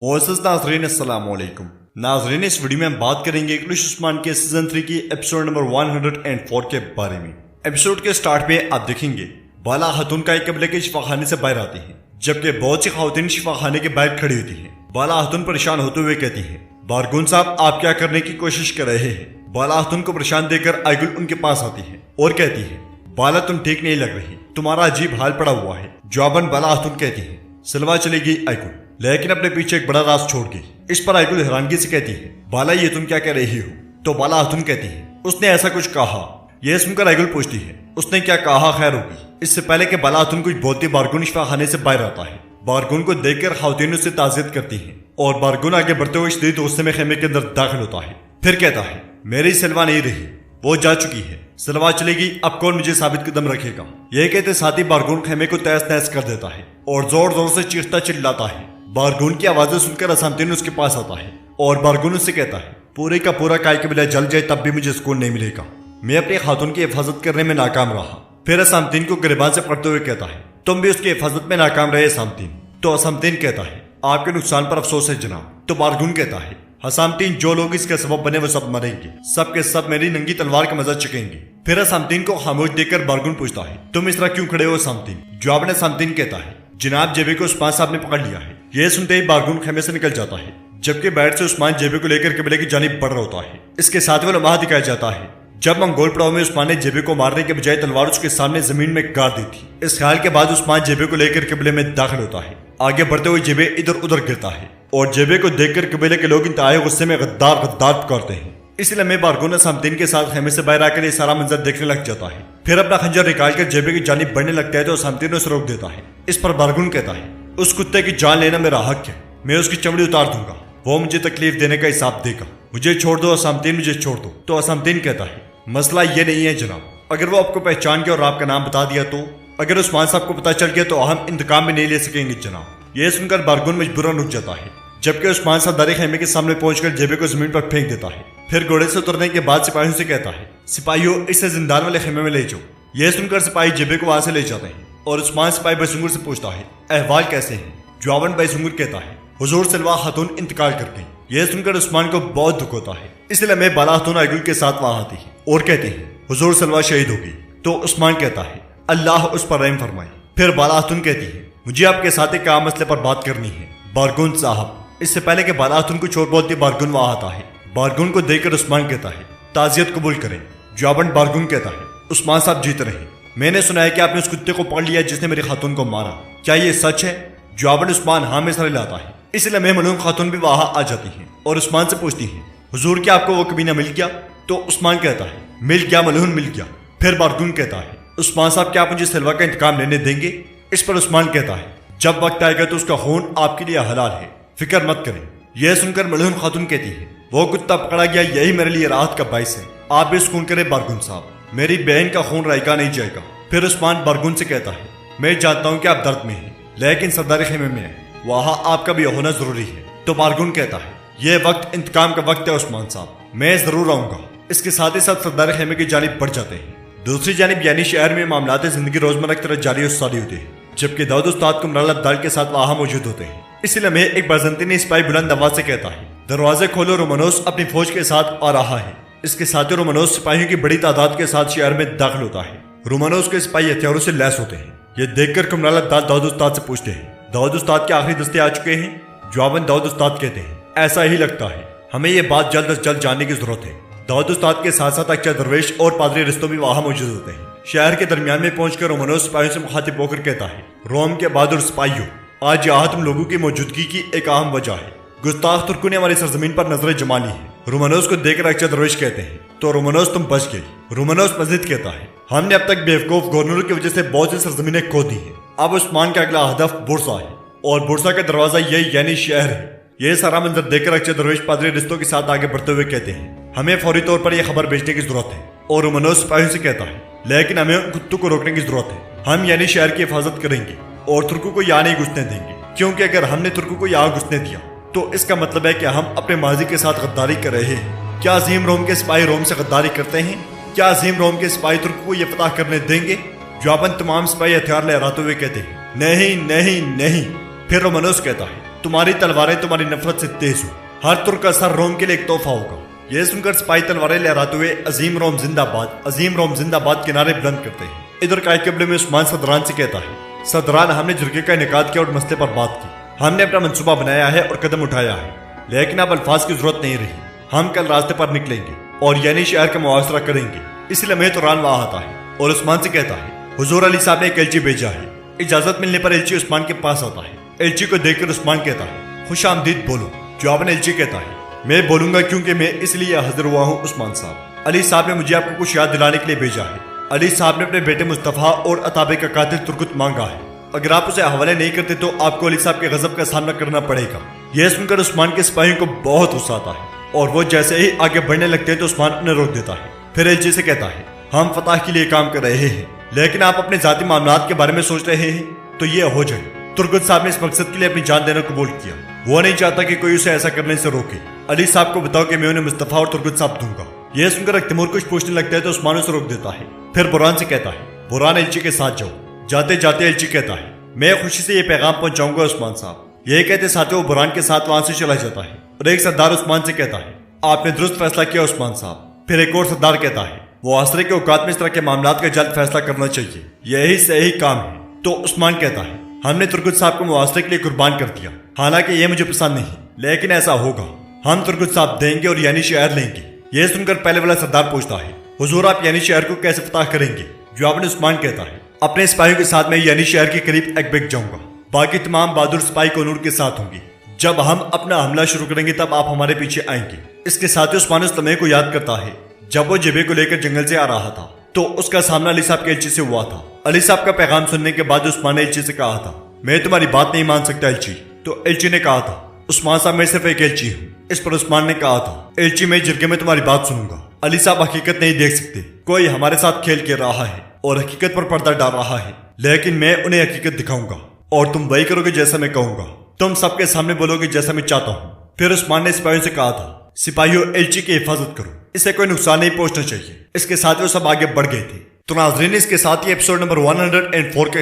मोअज़्ज़ज़ नाज़रीन अस्सलाम वालेकुम। नाज़रीन, इस वीडियो में हम बात करेंगे इंग्लिश उस्मान के सीजन 3 की एपिसोड नंबर 104 के बारे में। एपिसोड के स्टार्ट में आप देखेंगे बाला खातून का एक कबीले के शिफाखाने से बाहर आती है, जबकि बहुत सी खातून शिफाखाने के बाहर खड़ी होती हैं। बाला खातून परेशान होते हुए कहती है, बारगुन साहब आप क्या करने की कोशिश कर रहे हैं। बाला खातून को परेशान देकर आइगुल उनके पास आती है और कहती है, बाला तुम ठीक नहीं लग रही, तुम्हारा अजीब हाल पड़ा हुआ है। जवाबन बाला खातून कहती है, सलवा चलेगी आइगुल, लेकिन अपने पीछे एक बड़ा राज छोड़ गई। इस पर आइगुल हैरानगी से कहती है, बाला ये तुम क्या कह रही हो। तो बाला खातून कहती है, उसने ऐसा कुछ कहा। यह सुनकर आइगुल पूछती है, उसने क्या कहा खैर होगी। इससे पहले कि बाला खातून कुछ बोलती, बारगुन शिफाखाने से बाहर आता है। बारगुन को देखकर खातून उससे ताज़ियत करती है और बारगुन आगे बढ़ते हुए शदीद गुस्से में खेमे के अंदर दाखिल होता है। फिर कहता है, मेरी सलवा नहीं रही, वो जा चुकी है, सलवा चलेगी, अब कौन मुझे साबित कदम रखेगा। यह कहते साथ ही बारगुन खेमे को तहस नहस कर देता है और जोर जोर से चीखता चिल्लाता है। बारगुन की आवाजें सुनकर असामतीन उसके पास आता है और बारगुन उससे कहता है, पूरे का पूरा काय कबीला जल जाए तब भी मुझे सुकून नहीं मिलेगा। मैं अपनी खातून की हिफाजत करने में नाकाम रहा। फिर असामतीन को गिरबान से पकड़ते हुए कहता है, तुम भी उसकी हिफाजत में नाकाम रहे असामतीन। तो असामतीन कहता है, आपके नुकसान पर अफसोस है जनाब। तो बारगुन कहता है, असामतीन जो लोग इसके सबब बने वो सब मरेंगे, सब के सब मेरी नंगी तलवार का मजा चखेंगे। फिर असामतीन को खामोश देखकर बारगुन पूछता है, तुम इस तरह क्यों खड़े हो असामतीन। जवाब में असामतीन कहता है, जनाब जेबी को उस्मान साहब ने पकड़ लिया है। यह सुनते ही बारगुन खेमे से निकल जाता है, जबकि बैठ से उस्मान जेबी को लेकर कबीले की जानिब बढ़ रहा होता है। इसके साथ वो लम्हा दिखाया जाता है जब मंगोल पड़ाव में उस्मान ने जेबी को मारने के बजाय तलवार उसके सामने जमीन में गाड़ दी थी। इस ख्याल के बाद उस्मान जेबी को लेकर कबीले में दाखिल होता है। आगे बढ़ते हुए जेबे इधर उधर गिरता है और जेबे को देखकर कबीले के लोग इंतहाई गुस्से में गद्दार गद्दार पुकारते हैं। इसलिए मैं बारगुन असामतीन के साथ खेमे से बाहर आकर ये सारा मंजर देखने लग जाता है। फिर अपना खंजर निकालकर जेबे की जानिब बढ़ने लगता है तो असामतीन उसे रोक देता है। इस पर बारगुन कहता है, उस कुत्ते की जान लेना मेरा हक है, मैं उसकी चमड़ी उतार दूंगा, वो मुझे तकलीफ देने का हिसाब देगा, मुझे छोड़ दो असामतीन, मुझे छोड़ दो। तो असामतीन कहता है, मसला ये नहीं है जनाब, अगर वो आपको पहचान गया और आपका नाम बता दिया तो, अगर उस्मान साहब को पता चल गया तो हम इंतकाम में नहीं ले सकेंगे जनाब। यह सुनकर बारगुन मजबूरन रुक जाता है, जबकि उस्मान साहब दारी खेमे के सामने पहुंचकर जेबे को जमीन पर फेंक देता है। फिर घोड़े से उतरने के बाद सिपाहियों से कहता है, सिपाहियों इसे जिंदान वाले खेमे में ले जाओ। यह सुनकर सिपाही जेबे को वहां से ले जाते हैं और उस्मान सिपाही बैसुंगुर से पूछता है, अहवाल कैसे हैं। जवाबन बैसुंगुर कहता है, हुजूर सलवा खातून इंतकाल कर गई। यह सुनकर उस्मान को बहुत दुख होता है, इसलिए मैं बाला खातून आइगुल के साथ वहां आती है और कहते हैं, हुजूर सलवा शहीद होगी। तो उस्मान कहता है, अल्लाह उस पर रहम फरमाए। फिर बाला खातून कहती है, मुझे आपके साथ एक काम मसले पर बात करनी है बारगुन साहब। इससे पहले कि बाला खातून को छोड़ बोलती बारगुन वहां आता है। बारगुन को देखकर उस्मान कहता है, ताजियत कबूल करें। जवाबन बारगुन कहता है, उस्मान साहब जीत रहे, मैंने सुना है कि आपने उस कुत्ते को पकड़ लिया जिसने मेरी खातून को मारा, क्या ये सच है। जवाबन उस्मान हाँ में सर लाता है। इसलिए मैं मलूम खातून भी वहां आ जाती है और उस्मान से पूछती है, हुजूर क्या आपको वो कमीना मिल गया। तो उस्मान कहता है, मिल गया मलून मिल गया। फिर बारगुन कहता है, उस्मान साहब क्या आप मुझे सलवा का इंतकाम लेने देंगे। इस पर उस्मान कहता है, जब वक्त आएगा तो उसका खून आपके लिए हलाल है, फिक्र मत करें। यह सुनकर मलून खातून कहती है, वो कुत्ता पकड़ा गया यही मेरे लिए राहत का बाइस है, आप भी सुकून करें बारगुन साहब, मेरी बहन का खून रायका नहीं जाएगा। फिर उस्मान बारगुन से कहता है, मैं जानता हूँ कि आप दर्द में हैं, लेकिन सरदार खेमे में है, वहां आपका भी होना जरूरी है। तो बारगुन कहता है, यह वक्त इंतकाम का वक्त है उस्मान साहब, मैं जरूर आऊंगा। इसके साथ ही साथ सरदार खेमे की जानिब बढ़ जाते हैं। दूसरी जानिब यानी शहर में मामलात जिंदगी रोजमर्रा की तरह जारी और सारी होती है, जबकि दाऊद उस्ताद कुमराल अब्दाल के साथ वहां मौजूद होते हैं। इसलिए मैं एक बारजंतीनी सिपाही बुलंद आवाज से कहता है, दरवाजे खोलो, रोमानोस अपनी फौज के साथ आ रहा है। इसके साथ ही रोमानोस सिपाहियों की बड़ी तादाद के साथ शहर में दाखिल होता है। रोमानोस के सिपाही हथियारों से लैस होते हैं। ये देखकर कुमराल अब्दाल दाऊद उस्ताद से पूछते हैं, दाऊद उस्ताद के आखिरी दस्ते आ चुके हैं। जवाबन दाऊद उस्ताद कहते हैं, ऐसा ही लगता है, हमें ये बात जल्द अज जल्द जानने की जरूरत है। दाऊद उस्ताद के साथ साथ अक्चर दरवेश और पादरी रिश्तों भी वहां मौजूद होते हैं। शहर के दरमियान में पहुंचकर रोमानोस सिपाहियों से मुखातिब होकर कहता है, रोम के बहादुर सिपाहियों, आज यहाँ तुम लोगों की मौजूदगी की एक अहम वजह है। गुस्ताख तुर्कों ने हमारी सरजमीन पर नजरें जमा ली है। रोमानोस को देखकर अक्चर दरवेश कहते हैं, तो रोमानोस तुम बच गई। रोमानोस मजीद कहता है, हमने अब तक बेवकूफ गवर्नरों की वजह से बहुत सी सरजमीनें खो दी हैं। अब उस्मान का अगला हदफ बुरसा है और बुरसा का दरवाजा यही यानी शहर है। यह सारा मंजर देखकर अक्चर दरवेश पादरी रिश्तों के साथ आगे बढ़ते हुए कहते हैं, हमें फौरी तौर पर यह खबर भेजने की जरूरत है। और रोमानोस सिपाहियों से कहता है, लेकिन हमें उन कुत्तों को रोकने की जरूरत है। हम यानी शहर की हिफाजत करेंगे और तुर्कों को यहाँ नहीं घुसने देंगे, क्योंकि अगर हमने तुर्कों को यहाँ घुसने दिया तो इसका मतलब है कि हम अपने माजी के साथ गद्दारी कर रहे हैं। क्या अजीम रोम के सिपाही रोम से गद्दारी करते हैं। क्या अजीम रोम के सिपाही तुर्क को यह फतह करने देंगे। जवाबन तमाम सिपाही हथियार लहराते हुए कहते हैं, नहीं नहीं नहीं। फिर रोमानोस कहता है, तुम्हारी तलवारें तुम्हारी नफरत से तेज हो। हर तुर्क का सर रोम के लिए एक तोहफा होगा। यह सुनकर सिपाही तलवारें लहराते हुए अजीम रोम जिंदाबाद के नारे बुलंद करते हैं। इधर काय कबले में उस्मान सदरान से कहता है, सदरान, हमने जुर्गे का इनेकाद किया और मसले पर बात की। हमने अपना मंसूबा बनाया है और कदम उठाया है, लेकिन अब अल्फाज की जरूरत नहीं रही। हम कल रास्ते पर निकलेंगे और यानी शहर का मुआसरा करेंगे। इस लम्हे तुरान वहां आता है और उस्मान से कहता है, हुजूर अली साहब ने एक एलची भेजा है। इजाजत मिलने पर एलची उस्मान के पास आता है। एलची को देखकर उस्मान कहता है, खुश आमदीद बोलो। जवाबन एलची कहता है, मैं बोलूंगा क्योंकि मैं इसलिए हाजिर हुआ हूँ उस्मान साहब। अली साहब ने मुझे आपको कुछ याद दिलाने के लिए भेजा है। अली साहब ने अपने बेटे मुस्तफा और अताबे का कातिल तुर्कुत मांगा है। अगर आप उसे हवाले नहीं करते तो आपको अली साहब के गजब का सामना करना पड़ेगा। यह सुनकर उस्मान के सिपाहियों को बहुत गुस्सा आता है और वो जैसे ही आगे बढ़ने लगते हैं तो उस्मान उन्हें रोक देता है। फिर एलची से कहता है, हम फतह के लिए काम कर रहे हैं, लेकिन आप अपने जाती मामलात के बारे में सोच रहे हैं तो ये हो जाए। तुर्कुत साहब ने इस मकसद के लिए अपनी जान देना कबूल किया। वो नहीं चाहता कि कोई उसे ऐसा करने से रोके। अली साहब को बताओ कि मैं उन्हें मुस्तफा और तुर्कुत साहब दूंगा। यह सुनकर तैमूर कुछ पूछने लगता है तो उस्मान उसे रोक देता है। फिर बुरहान से कहता है, बुरहान, एलची के साथ जाओ। जाते जाते एलची कहता है, मैं खुशी से ये पैगाम पहुंचाऊंगा उस्मान साहब। यही कहते साथ वो बुरहान के साथ वहां से चला जाता है और एक सरदार उस्मान से कहता है, आपने दुरुस्त फैसला किया उस्मान साहब। फिर एक और सरदार कहता है, वो आसरे के औकात में इस तरह के मामलात का जल्द फैसला करना चाहिए, यही सही काम है। तो उस्मान कहता है, हमने तुर्कुत साहब को मुआसरे के लिए कुर्बान कर दिया, हालांकि ये मुझे पसंद नहीं, लेकिन ऐसा होगा। हम तुर्कुत साहब देंगे और यानी शहर लेंगे। यह सुनकर पहले वाला सरदार पूछता है, हुजूर, आप यानी शहर को कैसे फतह करेंगे? जवाब में उस्मान कहता है, अपने सिपाहियों के साथ मैं यानी शहर के करीब एकबेक जाऊंगा। बाकी तमाम बहादुर सिपाही कोनूर के साथ होंगे। जब हम अपना हमला शुरू करेंगे तब आप हमारे पीछे आएंगे। इसके साथ ही उस्मान उस लम्हे को याद करता है जब वो जेबे को लेकर जंगल से आ रहा था तो उसका सामना अली साहब के एलची से हुआ था। अली साहब का पैगाम सुनने के बाद उस्मान ने एलची से कहा था, मैं तुम्हारी बात नहीं मान सकता एलची। तो एलची ने कहा था, उस्मान साहब, मैं सिर्फ एक एलची हूँ। इस पर उस्मान ने कहा था, एलची, मैं जिरगे में तुम्हारी बात सुनूंगा। अली साहब हकीकत नहीं देख सकते, कोई हमारे साथ खेल खेल रहा है और हकीकत पर पर्दा डाल रहा है, लेकिन मैं उन्हें हकीकत दिखाऊंगा और तुम वही करोगे जैसा मैं कहूंगा। तुम सबके सामने बोलोगे जैसा मैं चाहता हूँ। फिर उस्मान ने सिपाहियों से कहा था, सिपाहियों, एलची की हिफाजत करो, इसे कोई नुकसान नहीं पहुंचना चाहिए। इसके साथ वो सब आगे बढ़ गए थे। तो नाज़रीन, इसके साथ ही एपिसोड नंबर 104 का